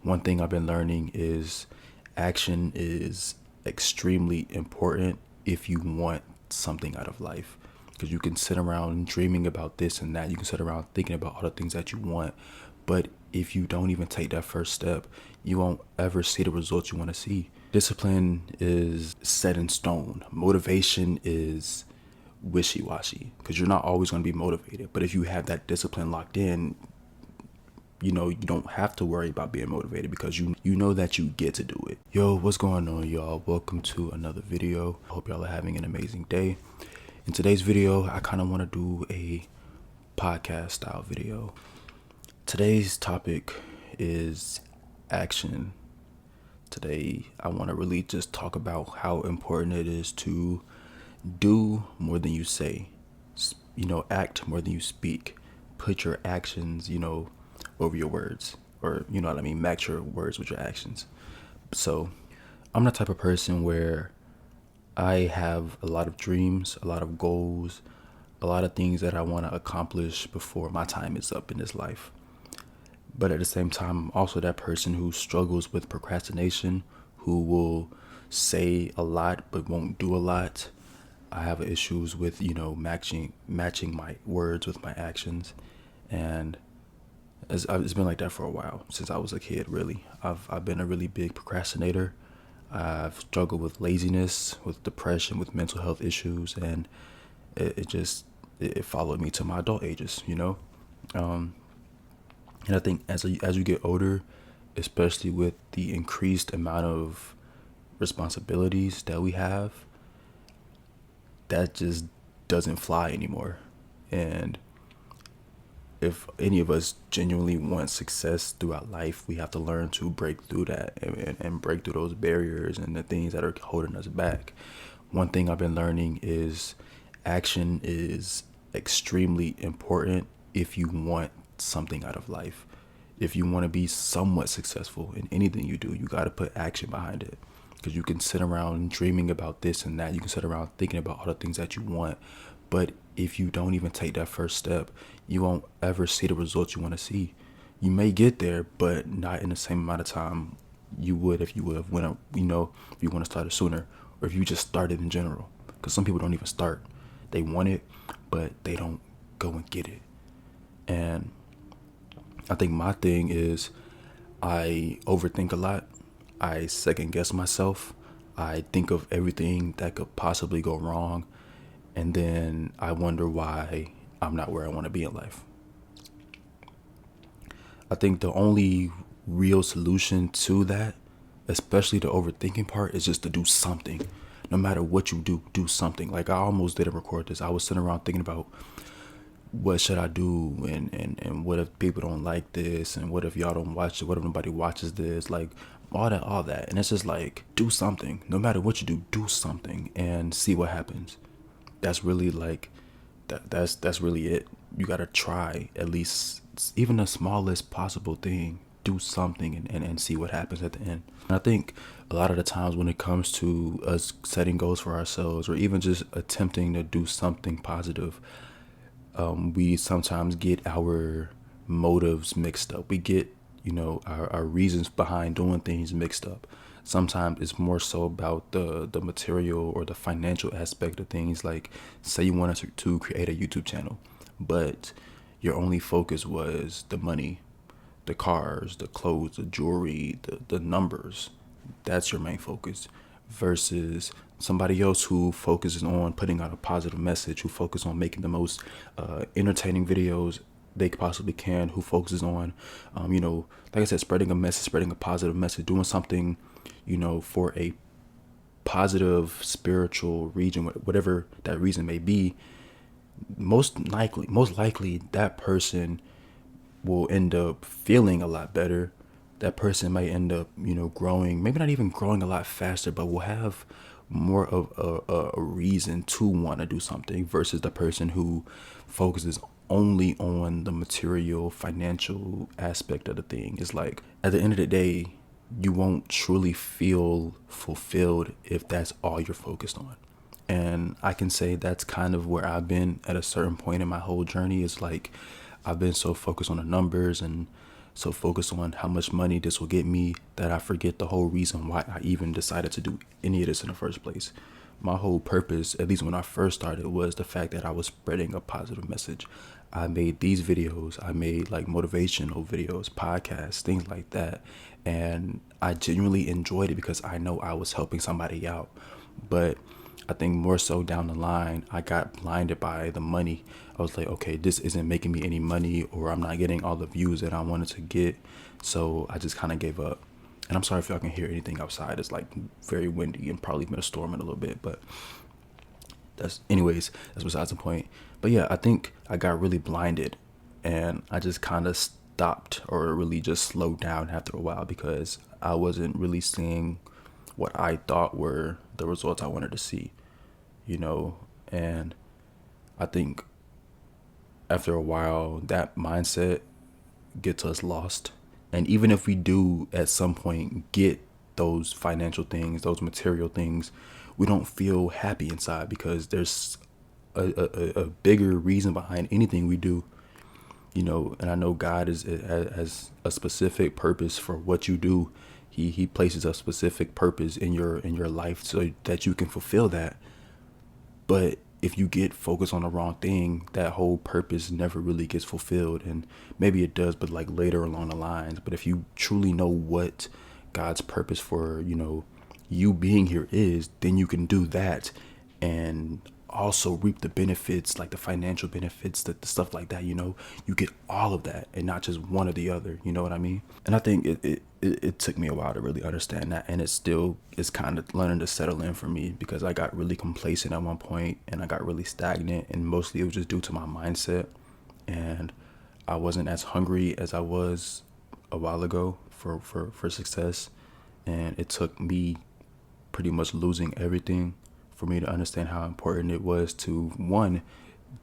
One thing I've been learning is action is extremely important if you want something out of life. Because you can sit around dreaming about this and that. You can sit around thinking about all the things that you want. But if you don't even take that first step, you won't ever see the results you want to see. Discipline is set in stone. Motivation is wishy-washy because you're not always going to be motivated. But if you have that discipline locked in, you don't have to worry about being motivated because you know that you get to do it. Yo, what's going on, y'all? Welcome to another video. I hope y'all are having an amazing day. In today's video, I kind of want to do a podcast style video. Today's topic is action. Today, I want to really just talk about how important it is to do more than you say. Act more than you speak. Put your actions, over your words, or you know what I mean, match your words with your actions. So I'm the type of person where I have a lot of dreams, a lot of goals, a lot of things that I want to accomplish before my time is up in this life. But at the same time, I'm also that person who struggles with procrastination, who will say a lot but won't do a lot. I have issues with, matching my words with my actions. And it's been like that for a while, since I was a kid, really. I've been a really big procrastinator. I've struggled with laziness, with depression, with mental health issues, and it followed me to my adult ages, And I think as you get older, especially with the increased amount of responsibilities that we have, that just doesn't fly anymore. And if any of us genuinely want success throughout life, we have to learn to break through that and break through those barriers and the things that are holding us back. One thing I've been learning is action is extremely important if you want something out of life. If you want to be somewhat successful in anything you do, you got to put action behind it. Because you can sit around dreaming about this and that. You can sit around thinking about all the things that you want. But if you don't even take that first step, you won't ever see the results you want to see. You may get there, but not in the same amount of time you would if you would have went up, if you want to start it sooner, or if you just started in general. Because some people don't even start. They want it, but they don't go and get it. And I think my thing is I overthink a lot. I second guess myself. I think of everything that could possibly go wrong. And then I wonder why I'm not where I want to be in life. I think the only real solution to that, especially the overthinking part, is just to do something. No matter what you do something. Like I almost didn't record this. I was sitting around thinking about what should I do and what if people don't like this, and what if y'all don't watch it, what if nobody watches this, like all that. And it's just like, do something. No matter what you do something and see what happens. That's really like that's really it. You gotta try at least even the smallest possible thing. Do something and see what happens at the end. And I think a lot of the times when it comes to us setting goals for ourselves, or even just attempting to do something positive, we sometimes get our motives mixed up. We get, our reasons behind doing things mixed up. Sometimes it's more so about the material or the financial aspect of things. Like, say you wanted to create a YouTube channel, but your only focus was the money, the cars, the clothes, the jewelry, the numbers. That's your main focus. Versus somebody else who focuses on putting out a positive message, who focuses on making the most entertaining videos they possibly can, who focuses on, like I said, spreading a message, spreading a positive message, doing something, for a positive spiritual region, whatever that reason may be. Most likely that person will end up feeling a lot better. That person might end up, growing, maybe not even growing a lot faster, but will have more of a reason to want to do something versus the person who focuses only on the material, financial aspect of the thing. It's like, at the end of the day, you won't truly feel fulfilled if that's all you're focused on. And I can say that's kind of where I've been at a certain point in my whole journey. Is like, I've been so focused on the numbers and so focused on how much money this will get me that I forget the whole reason why I even decided to do any of this in the first place. My whole purpose, at least when I first started, was the fact that I was spreading a positive message. I made these videos, I made like motivational videos, podcasts, things like that. And I genuinely enjoyed it because I know I was helping somebody out. But I think more so down the line, I got blinded by the money. I was like, okay, this isn't making me any money, or I'm not getting all the views that I wanted to get. So I just kind of gave up. And I'm sorry if y'all can hear anything outside. It's like very windy and probably been a storm in a little bit, but that's besides the point. But yeah, I think I got really blinded and I just kind of stopped or really just slowed down after a while because I wasn't really seeing what I thought were the results I wanted to see, you know. And I think after a while that mindset gets us lost. And even if we do at some point get those financial things, those material things, we don't feel happy inside because there's a bigger reason behind anything we do, you know. And I know God has a specific purpose for what you do. He places a specific purpose in your life so that you can fulfill that. But if you get focused on the wrong thing, that whole purpose never really gets fulfilled. And maybe it does, but like later along the lines. But if you truly know what God's purpose for, you know, you being here is, then you can do that and also reap the benefits, like the financial benefits, the stuff like that. You know, you get all of that and not just one or the other. You know what I mean? And I think it took me a while to really understand that, and it still is kind of learning to settle in for me because I got really complacent at one point and I got really stagnant, and mostly it was just due to my mindset. And I wasn't as hungry as I was a while ago for success, and it took me pretty much losing everything for me to understand how important it was to, one,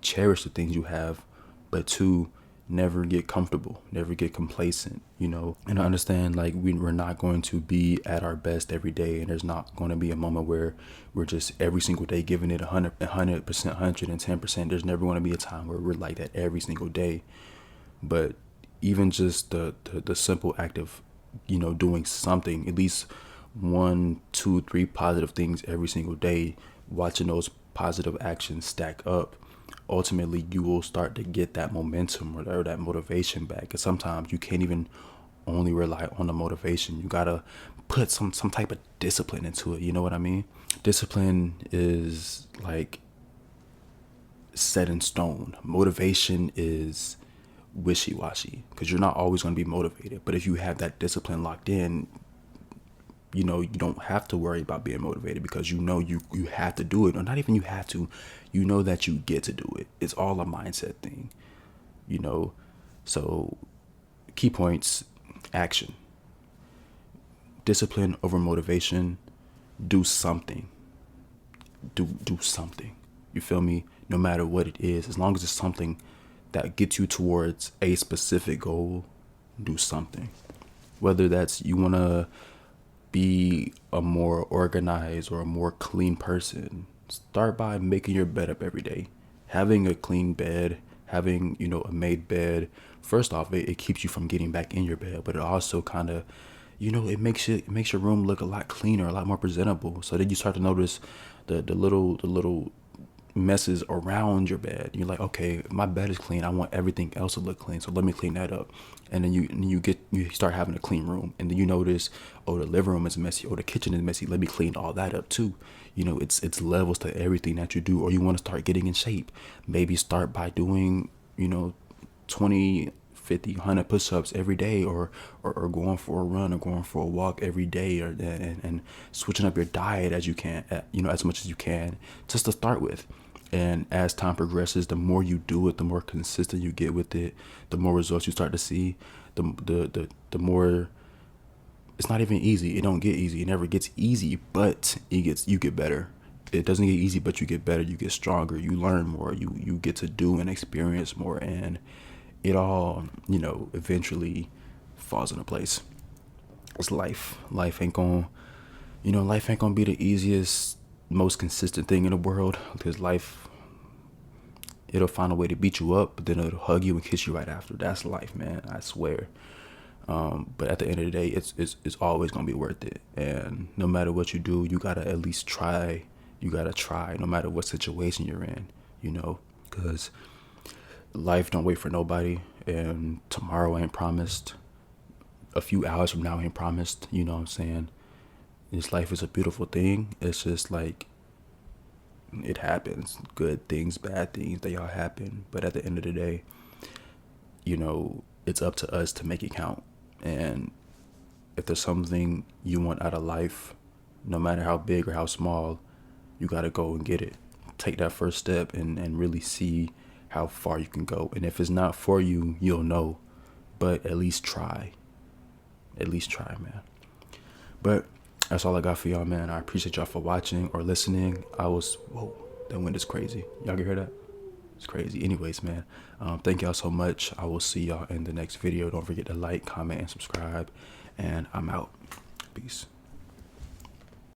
cherish the things you have, but two, never get comfortable, never get complacent, you know. And I understand like we're not going to be at our best every day, and there's not going to be a moment where we're just every single day giving it 100%, 110%. There's never going to be a time where we're like that every single day. But even just the simple act of, you know, doing something, at least 1, 2, 3 positive things every single day, watching those positive actions stack up, ultimately you will start to get that momentum or that motivation back. Because sometimes you can't even only rely on the motivation. You gotta put some type of discipline into it. You know what I mean? Discipline is like set in stone. Motivation is wishy-washy because you're not always going to be motivated. But if you have that discipline locked in, you know, you don't have to worry about being motivated because you know you have to do it. Or not even you have to, you know that you get to do it. It's all a mindset thing, you know. So key points: action, discipline over motivation. Do something. Do something. You feel me? No matter what it is, as long as it's something that gets you towards a specific goal, do something. Whether that's you want to be a more organized or a more clean person, start by making your bed up every day. Having a clean bed, having, you know, a made bed, first off, it keeps you from getting back in your bed, but it also kind of, you know, it makes your room look a lot cleaner, a lot more presentable. So then you start to notice the little messes around your bed. You're like, okay, my bed is clean. I want everything else to look clean, so let me clean that up. And then you start having a clean room, and then you notice, oh, the living room is messy, or the kitchen is messy. Let me clean all that up too. You know, it's levels to everything that you do. Or you want to start getting in shape. Maybe start by doing, you know, 20, 50, 100 push-ups every day, or going for a run or going for a walk every day, or and switching up your diet as you can, you know, as much as you can, just to start with. And as time progresses, the more you do it, the more consistent you get with it, the more results you start to see. The more, it's not even easy. It don't get easy. It never gets easy, but you get better. It doesn't get easy, but you get better. You get stronger. You learn more. You get to do and experience more, and it all, you know, eventually falls into place. It's life. Life ain't gonna be the easiest, most consistent thing in the world, because life, it'll find a way to beat you up, but then it'll hug you and kiss you right after. That's life, man. I swear. But at the end of the day, it's always gonna be worth it. And no matter what you do, you gotta at least try. You gotta try, no matter what situation you're in. You know, because life don't wait for nobody, and tomorrow ain't promised. A few hours from now ain't promised. You know what I'm saying? This life is a beautiful thing. It's just like it happens. Good things, bad things, they all happen. But at the end of the day, you know, it's up to us to make it count. And if there's something you want out of life, no matter how big or how small, you got to go and get it. Take that first step and really see how far you can go. And if it's not for you, you'll know. But at least try. At least try, man. But that's all I got for y'all, man. I appreciate y'all for watching or listening. Whoa, that wind is crazy. Y'all can hear that? It's crazy. Anyways, man, thank y'all so much. I will see y'all in the next video. Don't forget to like, comment, and subscribe. And I'm out. Peace.